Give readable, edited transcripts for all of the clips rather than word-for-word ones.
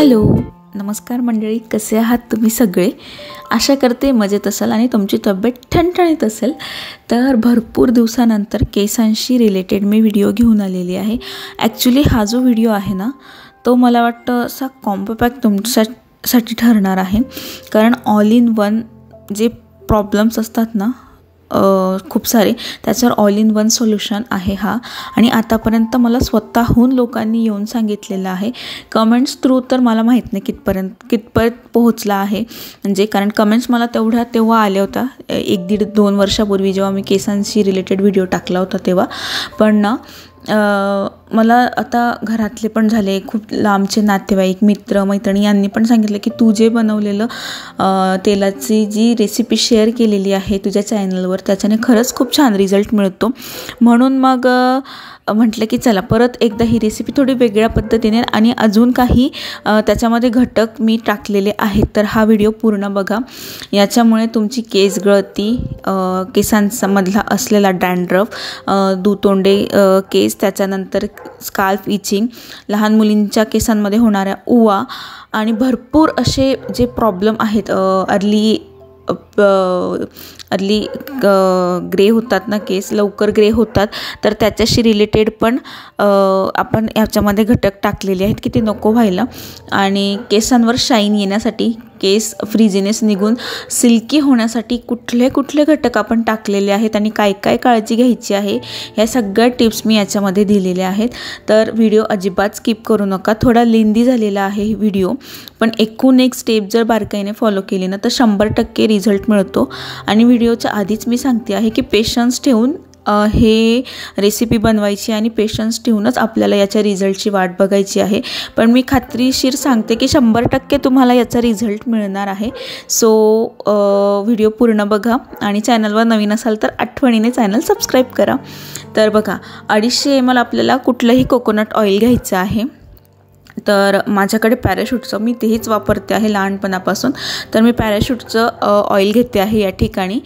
Hello, नमस्कार मंडळी, कसे आहात तुम्ही सगळे? आशा करते मजेत असाल आणि तुमची तब्येत ठणठणीत असेल. तर भरपूर दिवसानंतर केसांशी रिलेटेड मी व्हिडिओ घेऊन आलेली आहे. ॲक्च्युली हा जो व्हिडिओ आहे ना, तो मला वाटतं असा कॉम्बो पॅक तुमच्यासाठी ठरणार आहे. कारण ऑल इन वन जे प्रॉब्लेम्स असतात ना खूप सारे, त्याच्यावर ऑल इन वन सोल्युशन आहे हा. आणि आतापर्यंत मला स्वतःहून लोकांनी येऊन सांगितलेलं आहे. कमेंट्स थ्रू तर मला माहीत नाही कितपर्यंत पोहोचला आहे. म्हणजे कारण कमेंट्स मला तेव्हा आल्या होत्या 1-1.5-2 वर्षापूर्वी, जेव्हा मी केसांशी रिलेटेड व्हिडिओ टाकला होता तेव्हा. पण ना मला आता घरातले पण झाले, खूप लांबचे नातेवाईक, मित्र मैत्रिणी यांनी पण सांगितलं की तू जे बनवलेलं तेलाची जी रेसिपी शेअर केलेली आहे तुझ्या चॅनलवर, त्याच्याने खरंच खूप छान रिझल्ट मिळतो. म्हणून मग म्हटलं की चला परत एकदा ही रेसिपी थोडी वेगळ्या पद्धतीने आणि अजून काही त्याच्यामध्ये घटक मी टाकलेले आहेत. तर हा व्हिडिओ पूर्ण बघा. याच्यामुळे तुमची केस गळती, केसांमधला असलेला डॅन्ड्रफ, दुतोंडे केस, त्याच्यानंतर स्काल्फ इचिंग, लहान मुलींच्या केसांमध्ये होणाऱ्या उवा आणि भरपूर असे जे प्रॉब्लेम आहेत, अर्ली ग्रे होतात ना केस, लवकर ग्रे होतात, तर त्याच्याशी रिलेटेड पण आपण याच्यामध्ये घटक टाकलेले आहेत की ते नको व्हायला. आणि केसांवर शाईन येण्यासाठी, केस फ्रिजीनेस निघून सिल्की होण्यासाठी कुठले घटक आपण टाकलेले आहेत आणि काय काळजी घ्यायची आहे, ह्या सगळ्या टिप्स मी याच्यामध्ये दिलेल्या आहेत. तर व्हिडिओ अजिबात स्किप करू नका. थोडा लेंदी झालेला आहे व्हिडिओ, पण एकूण एक स्टेप जर बारकाईने फॉलो केली ना तर 100% रिझल्ट मिळतो. आणि व्हिडिओच्या आधीच मी सांगते आहे की पेशन्स ठेवून हे रेसिपी बनवायची आणि पेशन्स ठेवूनच आपल्याला याच्या रिझल्टची वाट बघायची आहे. पण मी खात्रीशीर सांगते की 100% तुम्हाला याचा रिझल्ट मिळणार आहे. सो व्हिडिओ पूर्ण बघा आणि चॅनलवर नवीन असाल तर आठवणीने चॅनल सबस्क्राईब करा. तर बघा, 250 ml आपल्याला कुठलंही कोकोनट ऑइल घ्यायचं आहे. तर माझ्याकडे पॅराशूटचं, मी तेच वापरते आहे लहानपणापासून, तर मी पॅराशूटचं ऑइल घेते आहे या ठिकाणी.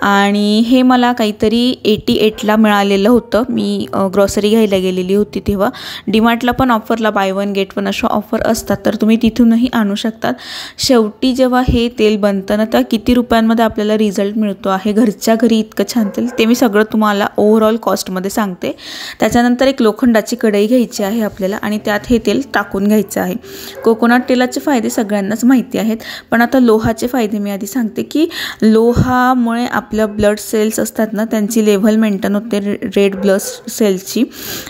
आणि हे मला काहीतरी 88ला मिळालेलं होतं. मी ग्रॉसरी घ्यायला गेलेली होती तेव्हा. डीमार्टला पण ऑफरला बाय 1 गेट 1 अशा ऑफर असतात, तर तुम्ही तिथूनही आणू शकतात. शेवटी जेव्हा हे तेल बनतं ना, तर किती रुपयांमध्ये आपल्याला रिझल्ट मिळतो आहे घरच्या घरी इतकं छान तेल, ते मी सगळं तुम्हाला ओव्हरऑल कॉस्टमध्ये सांगते. त्याच्यानंतर एक लोखंडाची कढई घ्यायची आहे आपल्याला आणि त्यात हे तेल टाकून घ्यायचं आहे. कोकोनट तेलाचे फायदे सगळ्यांनाच माहिती आहेत, पण आता लोहाचे फायदे मी आधी सांगते की लोहामुळे आपल्या ब्लड सेल्स असतात ना, त्यांची लेव्हल मेंटेन होते, रेड ब्लड सेल्सची.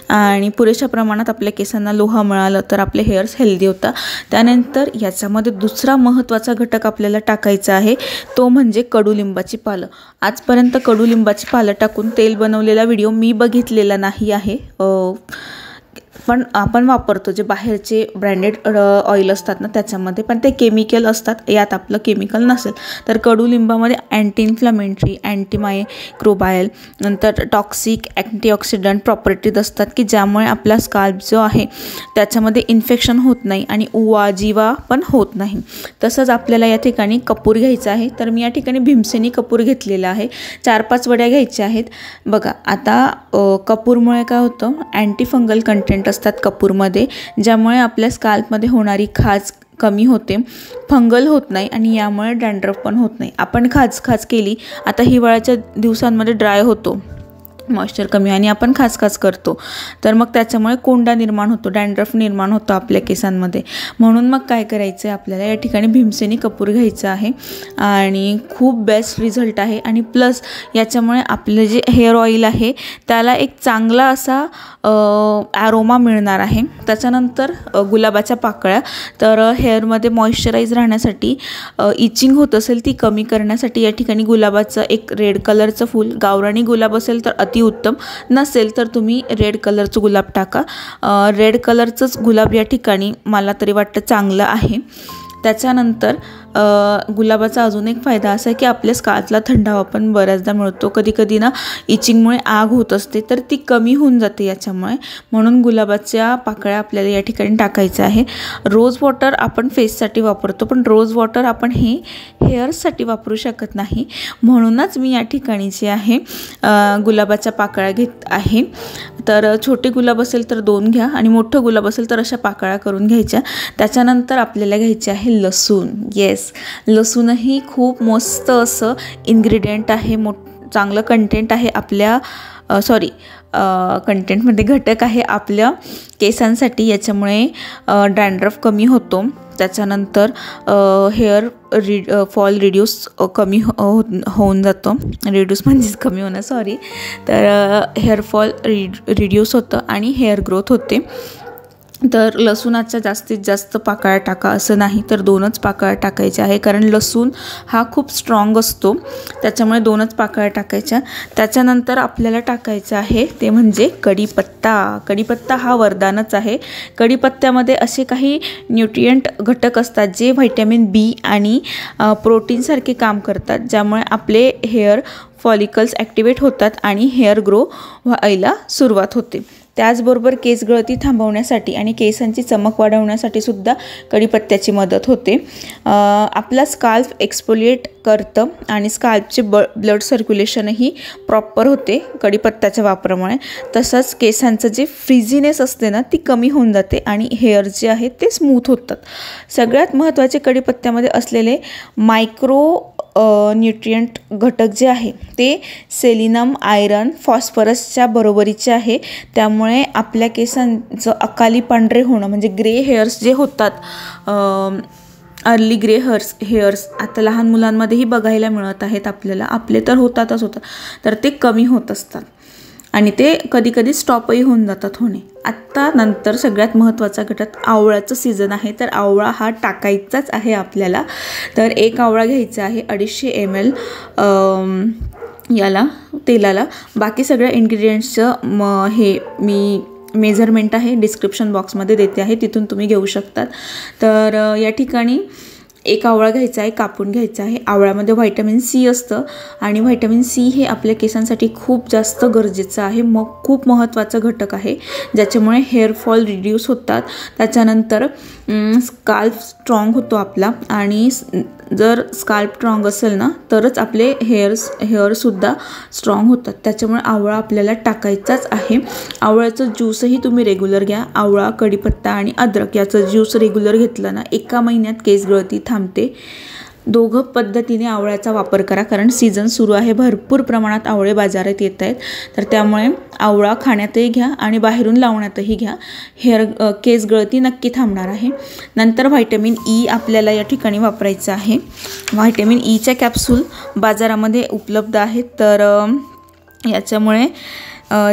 आणि पुरेशा प्रमाणात आपल्या केसांना लोहा मिळालं तर आपले हेअर्स हेल्दी होतात. त्यानंतर याच्यामध्ये दुसरा महत्त्वाचा घटक आपल्याला टाकायचा आहे, तो म्हणजे कडुलिंबाची पालं. आजपर्यंत कडुलिंबाची पालं टाकून तेल बनवलेला व्हिडिओ मी बघितलेला नाही आहे, पण आपण वापरतो जे बाहेरचे ब्रँडेड ऑइल असतात ना त्याच्यामध्ये, पण ते केमिकल असतात, यात आपलं केमिकल नसेल. तर कडुलिंबामध्ये अँटी इन्फ्लामेटरी, अँटीमायक्रोबायल, नंतर टॉक्सिक, अँटीऑक्सिडंट प्रॉपर्टीज असतात की ज्यामुळे आपला स्काल्प जो आहे त्याच्यामध्ये इन्फेक्शन होत नाही आणि उवा जिवा पण होत नाही. तसंच आपल्याला या ठिकाणी कपूर घ्यायचा आहे. तर मी या ठिकाणी भीमसेनी कपूर घेतलेला आहे. 4-5 वड्या घ्यायच्या आहेत. बघा, आता कपूरमुळे काय होतं, अँटी फंगल कंटेंट असतात कपूरमध्ये, ज्यामुळे आपल्या स्काल्पमध्ये होणारी खाज कमी होते, फंगल होत नाही आणि यामुळे डॅन्ड्रफ पण होत नाही. आपण खाज केली, आता हिवाळ्याच्या दिवसांमध्ये ड्राय होतो, मॉइश्चर कमी आणि आपण खास करतो, तर मग त्याच्यामुळे कोंडा निर्माण होतो, डॅन्ड्रफ निर्माण होतो आपल्या केसांमध्ये. म्हणून मग काय करायचं आहे, आपल्याला या ठिकाणी भीमसेनी कपूर घ्यायचं आहे आणि खूप बेस्ट रिझल्ट आहे. आणि प्लस याच्यामुळे आपलं जे हेअर ऑइल आहे त्याला एक चांगला असा ॲरोमा मिळणार आहे. त्याच्यानंतर गुलाबाच्या पाकळ्या, तर हेअरमध्ये मॉइश्चराईज राहण्यासाठी, इचिंग होत असेल ती कमी करण्यासाठी या ठिकाणी गुलाबाचं एक रेड कलरचं फूल, गावरानी गुलाब असेल तर उत्तम, नसेल तर तुम्ही रेड कलरचं गुलाब टाका. रेड कलरचंच गुलाब या ठिकाणी मला तरी वाटतं चांगलं आहे. त्याच्यानंतर गुलाबाचा अजून एक फायदा असा आहे की आपल्या स्काल्पला थंडावा पण बऱ्याचदा मिळतो. कधी कधी ना इचिंगमुळे आग होत असते तर ती कमी होऊन जाते याच्यामुळे. म्हणून गुलाबाच्या पाकळ्या आपल्याला या ठिकाणी टाकायचं आहे. रोज वॉटर आपण फेससाठी वापरतो, पण रोज वॉटर आपण हे हेअर्ससाठी वापरू शकत नाही. म्हणूनच मी या ठिकाणी जे आहे गुलाबाच्या पाकळ्या घेत आहे. तर छोटे गुलाब असेल तर 2 घ्या आणि मोठं गुलाब असेल तर अशा पाकळ्या करून घ्यायच्या. त्याच्यानंतर आपल्याला घ्यायचे आहे लसूण. येस, लसूणही खूप मस्त असं इन्ग्रेडियंट आहे, चांगलं कंटेंट आहे आपल्या कंटेंटमध्ये घटक आहे आपल्या केसांसाठी. याच्यामुळे डॅन्ड्रफ कमी होतो. त्याच्यानंतर फॉल रिड्यूस कमी होऊन जातो. रिड्यूस म्हणजेच कमी होणं, सॉरी. तर हेअरफॉल रिड्यूस होतं आणि हेअर ग्रोथ होते. तर लसूणाच्या जास्तीत जास्त पाकळ्या टाका असं नाही, तर 2च पाकळ्या टाकायच्या आहे. कारण लसूण हा खूप स्ट्रॉंग असतो, त्याच्यामुळे 2च पाकळ्या टाकायच्या. त्याच्यानंतर आपल्याला टाकायचं आहे ते म्हणजे कढीपत्ता. कढीपत्ता हा वरदानच आहे. कढीपत्त्यामध्ये असे काही न्यूट्रिएंट घटक असतात जे व्हायटॅमिन बी आणि प्रोटीनसारखे काम करतात, ज्यामुळे आपले हेअर फॉलिकल्स ॲक्टिवेट होतात आणि हेअर ग्रो व्हायला सुरुवात होते. त्याचबरोबर केस गळती थांबवण्यासाठी आणि केसांची चमक वाढवण्यासाठी सुद्धा कढीपत्त्याची मदत होते. आपला स्काल्प एक्सफोलिएट करतं आणि स्काल्पचे ब्लड सर्क्युलेशनही प्रॉपर होते कढीपत्त्याच्या वापरामुळे. तसंच केसांचं जे फ्रिझीनेस असते ना ती कमी होऊन जाते आणि हेअर जे आहे ते स्मूथ होतात. सगळ्यात महत्त्वाचे कढीपत्त्यामध्ये असलेले मायक्रो न्यूट्रिएंट घटक जे आहे ते सेलिनम, आयरन, फॉस्फरसच्या बरोबरीचे आहे. त्यामुळे आपल्या केसांचं अकाली पांढरे होणं म्हणजे ग्रे हेअर्स जे होतात, अर्ली ग्रे हेअर्स आता लहान मुलांमध्येही बघायला मिळत आहेत आपल्याला, आपले तर होतातच तर ते कमी होत असतात आणि ते कधी कधी स्टॉपही होऊन जातात होणे. आत्ता नंतर सगळ्यात महत्त्वाचा घटक आवळ्याचं सीझन आहे, तर आवळा हा टाकायचाच आहे आपल्याला. तर 1 आवळा घ्यायचा आहे 250 ml याला तेलाला. बाकी सगळ्या इन्ग्रेडियंट्सचं हे मी मेजरमेंट आहे डिस्क्रिप्शन बॉक्समध्ये देते आहे, तिथून तुम्ही घेऊ शकतात. तर या ठिकाणी 1 आवळा घ्यायचा आहे, कापून घ्यायचा आहे. आवळ्यामध्ये व्हायटॅमिन सी असतं आणि व्हायटॅमिन सी हे आपल्या केसांसाठी खूप जास्त गरजेचं आहे, खूप महत्त्वाचं घटक आहे, ज्याच्यामुळे हेअरफॉल रिड्यूस होतात. त्याच्यानंतर स्काल्प स्ट्रॉंग होतो आपला आणि जर स्काल्प स्ट्रॉंग असेल ना तरच आपले हेअरसुद्धा स्ट्रॉंग होतात. त्याच्यामुळे आवळा आपल्याला टाकायचाच आहे. आवळ्याचं ज्यूसही तुम्ही रेग्युलर घ्या. आवळा, कढीपत्ता आणि अद्रक याचं ज्यूस रेग्युलर घेतलं ना 1 महिन्यात केस गळती थांबते. दोघं पद्धतीने आवळ्याचा वापर करा, कारण सीझन सुरू आहे, भरपूर प्रमाणात आवळे बाजारात येत आहेत. तर त्यामुळे आवळा खाण्यातही घ्या आणि बाहेरून लावण्यातही घ्या. केस गळती नक्की थांबणार आहे. नंतर व्हायटॅमिन ई आपल्याला या ठिकाणी वापरायचं आहे. व्हायटॅमिन ईच्या कॅप्सूल बाजारामध्ये उपलब्ध आहेत. तर याच्यामुळे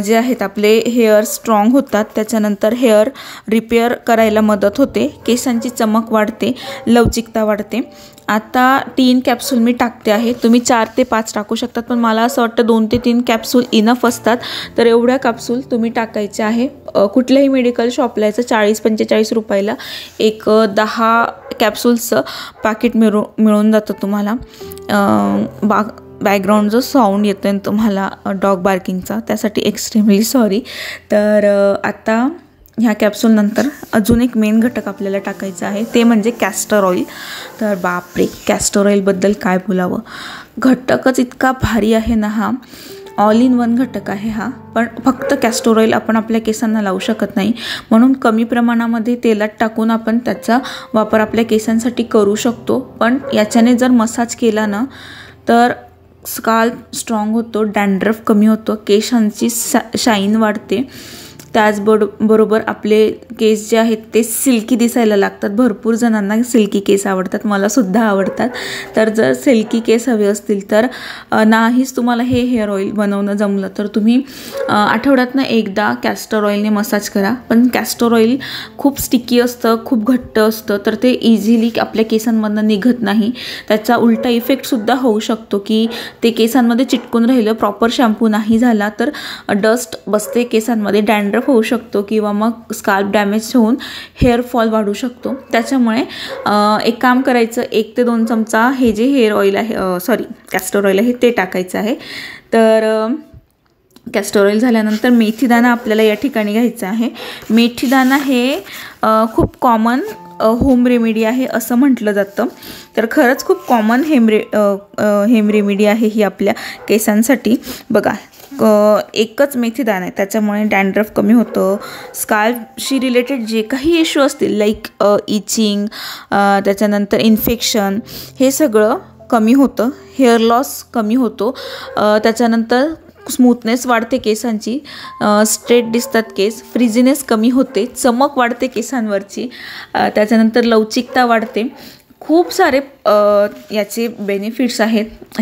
जे आहेत आपले हेअर स्ट्रॉंग होतात. त्याच्यानंतर हेअर रिपेअर करायला मदत होते, केसांची चमक वाढते, लवचिकता वाढते. आता 3 कॅप्सूल मी टाकते आहे. तुम्ही 4 ते 5 टाकू शकतात, पण मला असं वाटतं 2 ते 3 कॅप्सूल इनफ असतात. तर एवढ्या कॅप्सूल तुम्ही टाकायच्या आहे. कुठल्याही मेडिकल शॉपला याचं 40-45 रुपयाला 10 कॅप्सूल्सचं पाकिट मिळून जातं तुम्हाला. बॅकग्राऊंड जो साऊंड येतो आहे तुम्हाला डॉग बार्किंगचा, त्यासाठी एक्स्ट्रीमली सॉरी. तर आता ह्या कॅप्सूलनंतर अजून एक मेन घटक आपल्याला टाकायचा आहे, ते म्हणजे कॅस्टर ऑइल. तर बापरे, कॅस्टर ऑइलबद्दल काय बोलावं, घटकच इतका भारी आहे ना हा. ऑल इन वन घटक आहे हा. पण फक्त कॅस्टर ऑइल आपण आपल्या केसांना लावू शकत नाही, म्हणून कमी प्रमाणामध्ये तेलात टाकून आपण त्याचा वापर आपल्या केसांसाठी करू शकतो. पण याच्याने जर मसाज केला ना तर स्काल्प स्ट्रॉंग होतो, डॅन्ड्रफ कमी होतो, केसांची शाईन वाढते. त्याचबरोबर आपले केस जे आहेत ते सिल्की दिसायला लागतात. भरपूर जणांना सिल्की केस आवडतात, मलासुद्धा आवडतात. तर जर सिल्की केस हवे असतील तर नाहीच तुम्हाला हे हेअर ऑइल बनवणं जमलं तर तुम्ही आठवड्यातनं एकदा कॅस्टर ऑइलने मसाज करा. पण कॅस्टर ऑइल खूप स्टिकी असतं, खूप घट्ट असतं, तर ते इझिली आपल्या केसांमधनं निघत नाही. त्याचा उलटा इफेक्टसुद्धा होऊ शकतो की ते केसांमध्ये चिटकून राहिलं, प्रॉपर शॅम्पू नाही झाला तर डस्ट बसते केसांमध्ये, डॅन्ड्रफ डॅन्ड्रफ होऊ शकतो किंवा मग स्काल्प डॅमेज होऊन हेअर फॉल वाढू शकतो. त्याच्यामुळे एक काम करायचं, 1 ते 2 चमचा हे जे हेअर ऑइल आहे कॅस्टर ऑइल आहे ते टाकायचं आहे. तर कॅस्टर ऑइल झाल्यानंतर मेथीदाणा आपल्याला या ठिकाणी घ्यायचा आहे. मेथीदाणा हे खूप कॉमन होम रेमेडी आहे असं म्हटलं जातं. तर खरंच खूप कॉमन हेम रेमेडी आहे ही आपल्या केसांसाठी. बघा, एकच मेथीदाणा आहे, त्याच्यामुळे डॅन्ड्रफ कमी होतं. स्काल्पशी रिलेटेड जे काही इश्यू असतील लाईक इचिंग, त्याच्यानंतर इन्फेक्शन, हे सगळं कमी होतं. हेअर लॉस कमी होतो. त्याच्यानंतर स्मूथनेस वाढते केसांची, स्ट्रेट दिसतात केस, फ्रिझीनेस कमी होते, चमक वाढते केसांवरची, त्याच्यानंतर लवचिकता वाढते. खूप सारे याचे बेनिफिट्स आहेत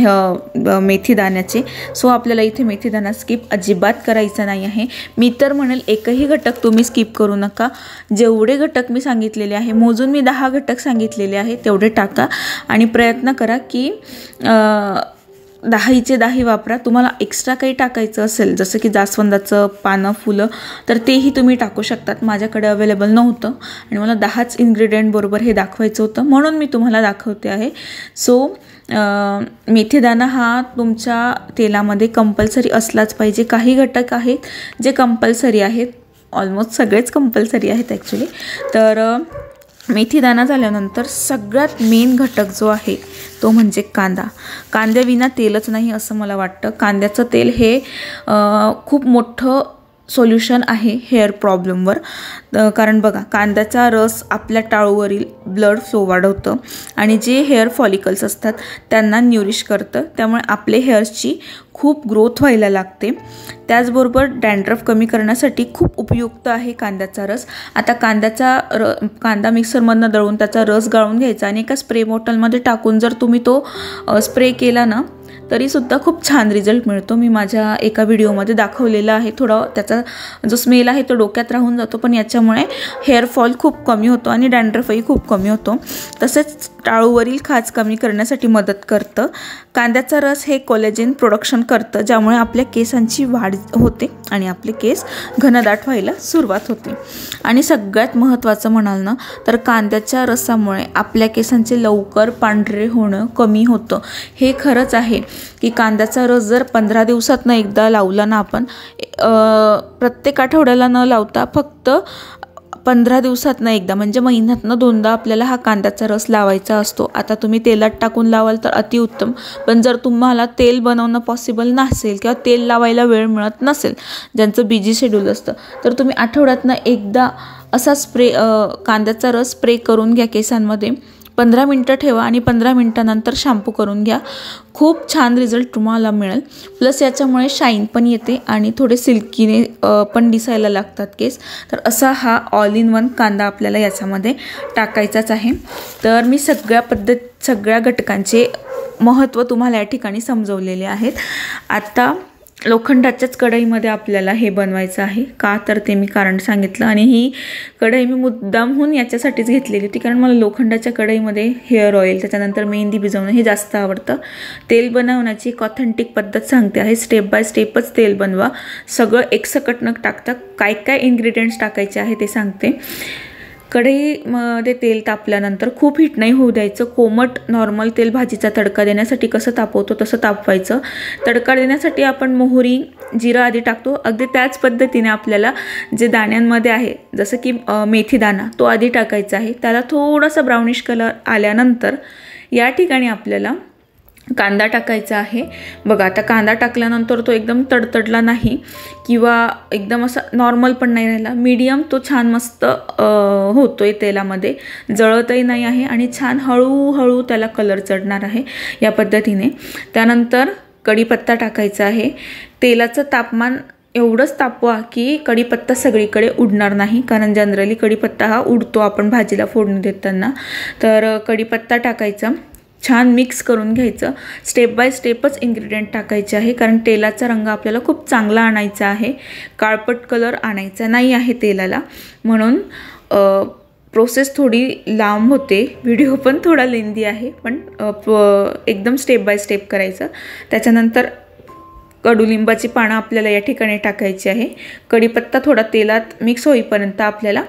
मेथीदाण्याचे. सो आपल्याला इथे मेथीदाणा स्किप अजिबात करायचा नाही आहे. मी तर म्हणेल एकही घटक तुम्ही स्किप करू नका. जेवढे घटक मी सांगितलेले आहे, मोजून मी 10 घटक सांगितलेले आहे, तेवढे टाका आणि प्रयत्न करा की 10चे 10 वापरा. तुम्हाला एक्स्ट्रा काही टाकायचं असेल जसं की जास्वंदाचं पानं, फुलं, तर तेही तुम्ही टाकू शकतात. माझ्याकडे अवेलेबल नव्हतं आणि मला 10च इन्ग्रेडियंट बरोबर हे दाखवायचं होतं, म्हणून मी तुम्हाला दाखवते आहे. सो मेथीदाणा हा तुमच्या तेलामध्ये कंपल्सरी असलाच पाहिजे. काही घटक आहेत जे कंपल्सरी आहेत, ऑलमोस्ट सगळेच कंपल्सरी आहेत ॲक्च्युली. तर मेथीदाणा झाल्यानंतर सगळ्यात मेन घटक जो आहे तो म्हणजे कांदा. कांद्याविना तेलच नाही असं मला वाटतं. कांद्याचं तेल हे खूप मोठं सोल्युशन आहे हेअर प्रॉब्लेमवर. कारण बघा, कांद्याचा रस आपल्या टाळूवरील ब्लड फ्लो वाढवतं आणि जे हेअर फॉलिकल्स असतात त्यांना न्यूरिश करतं. त्यामुळे आपले हेअर्सची खूप ग्रोथ व्हायला लागते. त्याचबरोबर डॅन्ड्रफ कमी करण्यासाठी खूप उपयुक्त आहे कांद्याचा रस. आता कांदा मिक्सरमधनं दळून त्याचा रस गाळून घ्यायचा आणि एका स्प्रे बॉटलमध्ये टाकून जर तुम्ही तो स्प्रे केला ना तरीसुद्धा खूप छान रिझल्ट मिळतो. मी माझ्या एका व्हिडिओमध्ये दाखवलेला आहे. थोडा त्याचा जो स्मेल आहे तो डोक्यात राहून जातो, पण याच्यामुळे हेअरफॉल खूप कमी होतो आणि डॅन्ड्रफही खूप कमी होतो. तसेच टाळूवरील खाज कमी करण्यासाठी मदत करतं. कांद्याचा रस हे कोलेजन प्रोडक्शन करतं, ज्यामुळे आपल्या केसांची वाढ होते आणि आपले केस घनदाट व्हायला सुरुवात होते. आणि सगळ्यात महत्त्वाचं म्हणाल ना तर कांद्याच्या रसामुळे आपल्या केसांचे लवकर पांढरे होणं कमी होतं. हे खरंच आहे की कांद्याचा रस जर 15 दिवसातनं एकदा लावला ना आपण, प्रत्येक आठवड्याला न लावता फक्त 15 दिवसातनं एकदा म्हणजे महिन्यातनं 2दा आपल्याला हा कांद्याचा रस लावायचा असतो. आता तुम्ही तेलात टाकून लावाल तर अतिउत्तम, पण जर तुम्हाला तेल बनवणं पॉसिबल नसेल किंवा तेल लावायला वेळ मिळत नसेल, ज्यांचं बिझी शेड्यूल असतं, तर तुम्ही आठवड्यातनं एकदा असा कांद्याचा रस स्प्रे करून घ्या केसांमध्ये. 15 मिनटं ठेवा आणि 15 मिनटानंतर शॅम्पू करून घ्या. खूप छान रिझल्ट तुम्हाला मिळेल. प्लस याच्यामुळे शाईन पण येते आणि थोडे सिल्कीने पण दिसायला लागतात केस. तर असा हा ऑल इन वन कांदा आपल्याला याच्यामध्ये टाकायचाच आहे. तर मी सगळ्या घटकांचे महत्त्व तुम्हाला या ठिकाणी समजवलेले आहेत. आता लोखंडाच्याच कढईमध्ये आपल्याला हे बनवायचं आहे. का तर ते मी कारण सांगितलं. आणि ही कढई मी मुद्दामहून याच्यासाठीच घेतलेली होती, कारण मला लोखंडाच्या कढईमध्ये हेअर ऑइल, त्याच्यानंतर मेहंदी भिजवणं हे जास्त आवडतं. तेल बनवण्याची एक ऑथेंटिक पद्धत सांगते आहे. स्टेप बाय स्टेपच तेल बनवा. सगळं एकसकट न टाकता काय काय इन्ग्रेडियंट्स टाकायचे आहे ते सांगते. कढईमध्ये तेल तापल्यानंतर खूप हीट नाही होऊ द्यायचं. कोमट नॉर्मल तेल भाजीचा तडका देण्यासाठी कसं तापवतो तसं तापवायचं. तडका देण्यासाठी आपण मोहरी, जिरा आधी टाकतो. अगदी त्याच पद्धतीने आपल्याला जे दाण्यांमध्ये आहे जसं की मेथी दाणा तो आधी टाकायचा आहे. त्याला थोडासा ब्राउनिश कलर आल्यानंतर या ठिकाणी आपल्याला कांदा टाकायचा आहे. बघा, आता कांदा टाकल्यानंतर तो एकदम तडतडला नाही किंवा एकदम असा नॉर्मल पण नाही राहिला, मीडियम तो छान मस्त होतोय तेलामध्ये, जळतही नाही आहे आणि छान हळूहळू त्याला कलर चढणार आहे या पद्धतीने. त्यानंतर कढीपत्ता टाकायचा आहे. तेलाचं तापमान एवढंच तापवा की कढीपत्ता सगळीकडे उडणार नाही, कारण जनरली कढीपत्ता हा उडतो आपण भाजीला फोडणी देताना. तर कढीपत्ता टाकायचा, छान मिक्स करून घ्यायचं. स्टेप बाय स्टेपच इन्ग्रेडियंट टाकायचे आहे, कारण तेलाचा रंग आपल्याला खूप चांगला आणायचा आहे. काळपट कलर आणायचा नाही आहे तेलाला, म्हणून प्रोसेस थोडी लांब होते. व्हिडिओ पण थोडा लेंदी आहे, पण एकदम स्टेप बाय स्टेप करायचं. त्याच्यानंतर कडुलिंबाची पानं आपल्याला या ठिकाणी टाकायची आहे। कढीपत्ता थोडा तेलात मिक्स होईपर्यंत आपल्याला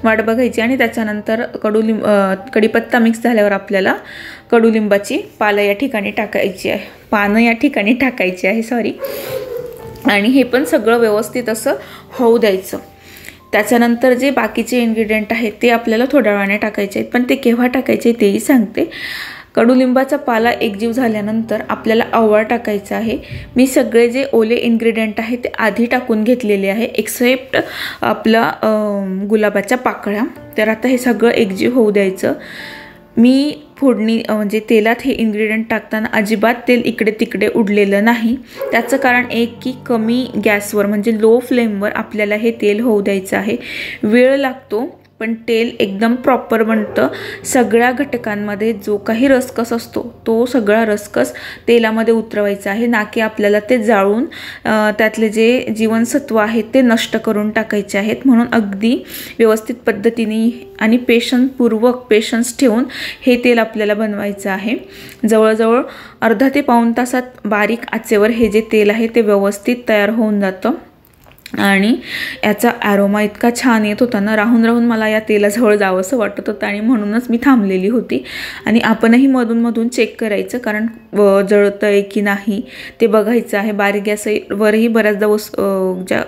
वाट बघायची आणि त्याच्यानंतर कढीपत्ता मिक्स झाल्यावर आपल्याला कडुलिंबाची पानं या ठिकाणी टाकायची आहे सॉरी। आणि हे पण सगळं व्यवस्थित असं होऊ द्यायचं। त्याच्यानंतर जे बाकीचे इन्ग्रेडियंट आहेत ते आपल्याला थोड्या वेळाने टाकायचे आहेत, पण ते केव्हा टाकायचे तेही सांगते। कडुलिंबाचा पाला एकजीव झाल्यानंतर आपल्याला आवळा टाकायचा आहे। मी सगळे जे ओले इन्ग्रेडियंट आहेत ते आधी टाकून घेतलेले आहे एक्सेप्ट आपला गुलाबाच्या पाकळ्या। तर आता हे सगळं एकजीव होऊ द्यायचं। मी फोडणी म्हणजे तेलात हे इन्ग्रेडियंट टाकताना अजिबात तेल इकडे तिकडे उडलेलं नाही। त्याचं कारण एक की कमी गॅसवर म्हणजे लो फ्लेमवर आपल्याला हे तेल होऊ द्यायचं आहे। वेळ लागतो पण तेल एकदम प्रॉपर बनतं। सगळ्या घटकांमध्ये जो काही रसकस असतो तो सगळा रसकस तेलामध्ये उतरवायचा आहे, ना की आपल्याला ते जाळून त्यातले जे जीवनसत्व आहेत ते नष्ट करून टाकायचे आहेत। म्हणून अगदी व्यवस्थित पद्धतीने आणि पेशन्स ठेवून हे तेल आपल्याला बनवायचं आहे। जवळजवळ अर्धा ते पाऊण तासात बारीक आचेवर हे जे तेल आहे ते व्यवस्थित तयार होऊन जातं आणि याचा ॲरोमा इतका छान येत होता ना, राहून मला या तेलाजवळ जावंसं वाटत होतं आणि म्हणूनच मी थांबलेली होती। आणि आपणही मधून चेक करायचं, कारण जळतंय की नाही ते बघायचं आहे। बारीक गॅसवरही बऱ्याचदा ज्या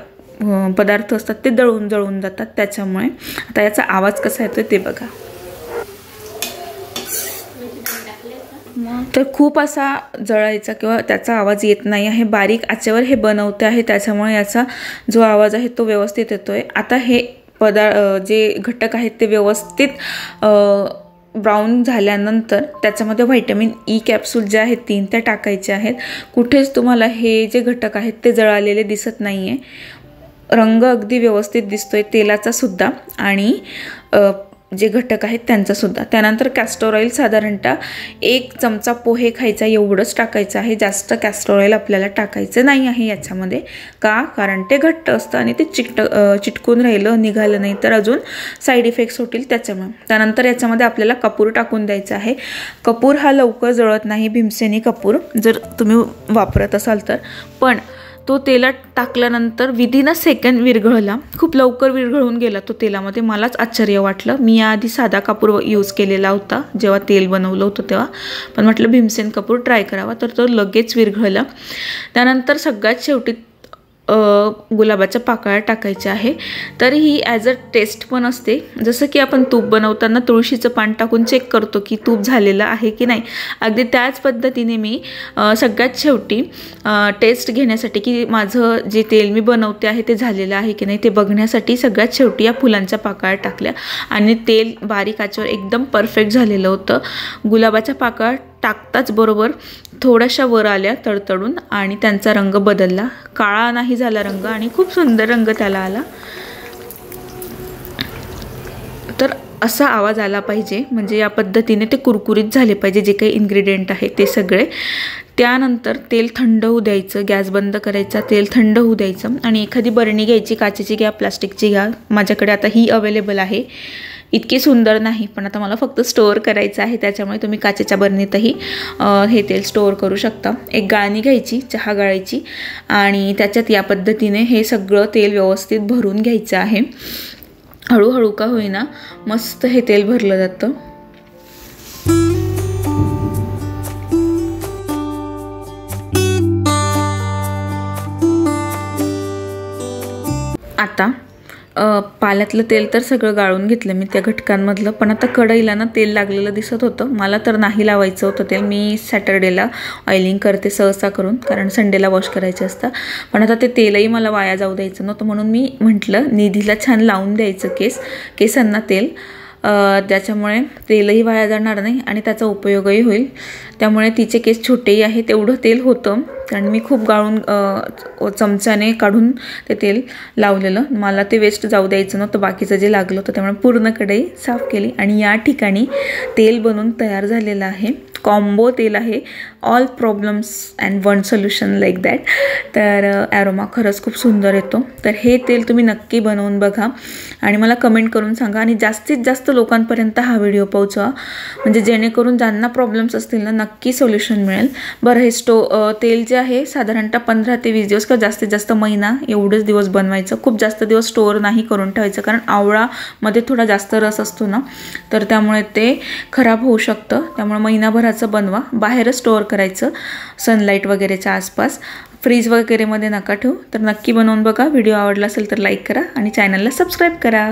पदार्थ असतात ते जळून जातात, त्याच्यामुळे आता याचा आवाज कसा येतोय ते बघा। तर खूप असा जळायचा किंवा त्याचा आवाज येत नाही आहे। बारीक आचेवर हे बनवते आहे त्याच्यामुळे याचा जो आवाज आहे तो व्यवस्थित येतोय। आता हे जे घटक आहेत ते व्यवस्थित ब्राऊन झाल्यानंतर त्याच्यामध्ये व्हिटॅमिन ई कॅप्सूल जे आहेत 3 ते टाकायचे आहेत। कुठेच तुम्हाला हे जे घटक आहेत ते जळालेले दिसत नाहीये। रंग अगदी व्यवस्थित दिसतोय तेलाचा सुद्धा आणि जे घटक आहेत त्यांचा सुद्धा। त्यानंतर कॅस्टर ऑइल साधारणतः 1 चमचा पोहे खायचा एवढंच टाकायचं आहे। जास्त कॅस्टर ऑइल आपल्याला टाकायचं नाही आहे याच्यामध्ये, का कारण ते घट्ट असतं आणि ते चिटकून राहिलं निघालं नाही तर अजून साईड इफेक्ट्स होतील त्याच्यामुळे। त्यानंतर याच्यामध्ये आपल्याला कपूर टाकून द्यायचा आहे। कपूर हा लवकर जळत नाही, भीमसेनी कपूर जर तुम्ही वापरत असाल तर, पण तो तेलात टाकल्यानंतर विदिन अ सेकंड विरघळला, खूप लवकर विरघळून गेला तो तेलामध्ये। मलाच आश्चर्य वाटलं। मी याआधी साधा कापूर यूज केलेला होता जेव्हा तेल बनवलं होतं तेव्हा, पण म्हटलं भीमसेन कापूर ट्राय करावा, तर तो लगेच विरघळला। त्यानंतर सगळ्यात शेवटी गुलाबाच्या पाकळ्या टाकायच्या आहे। तर ही ॲज अ टेस्ट पण असते, जसं की आपण तूप बनवताना तुळशीचं पान टाकून चेक करतो की तूप झालेलं आहे की नाही, अगदी त्याच पद्धतीने मी सगळ्यात शेवटी टेस्ट घेण्यासाठी की माझं जे तेल मी बनवते आहे ते झालेलं आहे की नाही ते बघण्यासाठी सगळ्यात शेवटी या फुलांच्या पाकळ्या टाकल्या आणि तेल बारीक आचेवर एकदम परफेक्ट झालेलं होतं। गुलाबाच्या पाकळ्या टाकताच बरोबर थोड्याशा वर आल्या तडतडून आणि त्यांचा रंग बदलला, काळा नाही झाला रंग आणि खूप सुंदर रंग त्याला आला। तर असा आवाज आला पाहिजे, म्हणजे या पद्धतीने ते कुरकुरीत झाले पाहिजे जे काही इन्ग्रेडियंट आहे ते सगळे। त्यानंतर तेल थंड होऊ द्यायचं, गॅस बंद करायचा, तेल थंड होऊ द्यायचं आणि एखादी बरणी घ्यायची, काचेची घ्या, प्लास्टिकची घ्या। माझ्याकडे आता ही अवेलेबल आहे, इतकी सुंदर नाही पण आता मला फक्त स्टोअर करायचं आहे त्याच्यामुळे तुम्ही काचेच्या बरणीतही हे तेल स्टोअर करू शकता। एक गाळणी घ्यायची, चहा गाळायची आणि त्याच्यात या पद्धतीने हे सगळं तेल व्यवस्थित भरून घ्यायचं आहे। हळूहळू का होईना मस्त हे तेल भरलं जातं। आता पाल्यातलं तेल तर सगळं गाळून घेतलं मी त्या घटकांमधलं, पण आता कढईला ना तेल लागलेलं दिसत होतं। मला तर नाही लावायचं होतं तेल, मी सॅटर्डेला ऑइलिंग करते सहसा करून, कारण संडेला वॉश करायचे असतं, पण आता ते तेलही मला वाया जाऊ द्यायचं नव्हतं म्हणून मी म्हटलं निधीला छान लावून द्यायचं केसांना तेल, त्याच्यामुळे तेलही वाया जाणार नाही आणि त्याचा उपयोगही होईल। त्यामुळे तिचे केस छोटेही आहे तेवढं तेल होतं, कारण मी खूप गाळून चमच्याने काढून ते तेल लावलेलं, मला ते वेस्ट जाऊ द्यायचं नव्हतं बाकीचं जे लागलं होतं, त्यामुळे पूर्ण कढई साफ केली आणि या ठिकाणी तेल बनून तयार झालेलं आहे। कॉम्बो तेल आहे, all problems and one solution like that. तर ॲरोमा खरंच खूप सुंदर येतो. तर हे तेल तुम्ही नक्की बनवून बघा आणि मला कमेंट करून सांगा आणि जास्तीत जास्त लोकांपर्यंत हा व्हिडिओ पोहोचवा, म्हणजे जेणेकरून ज्यांना प्रॉब्लेम्स असतील ना नक्की सोल्युशन मिळेल. बरं, हे तेल जे आहे साधारणतः 15 ते 20 दिवस किंवा जास्तीत जास्त महिना एवढेच दिवस बनवायचं. खूप जास्त दिवस स्टोअर नाही करून ठेवायचं, कारण आवळामध्ये थोडा जास्त रस असतो ना, तर त्यामुळे ते खराब होऊ शकतं. त्यामुळे महिनाभराचं बनवा, बाहेरच स्टोअर करायचं सनलाईट वगैरेच्या आसपास, फ्रीज वगैरेमध्ये नका ठेवू. तर नक्की बनवून बघा. व्हिडिओ आवडला असेल तर लाईक करा आणि चॅनलला सबस्क्राईब करा.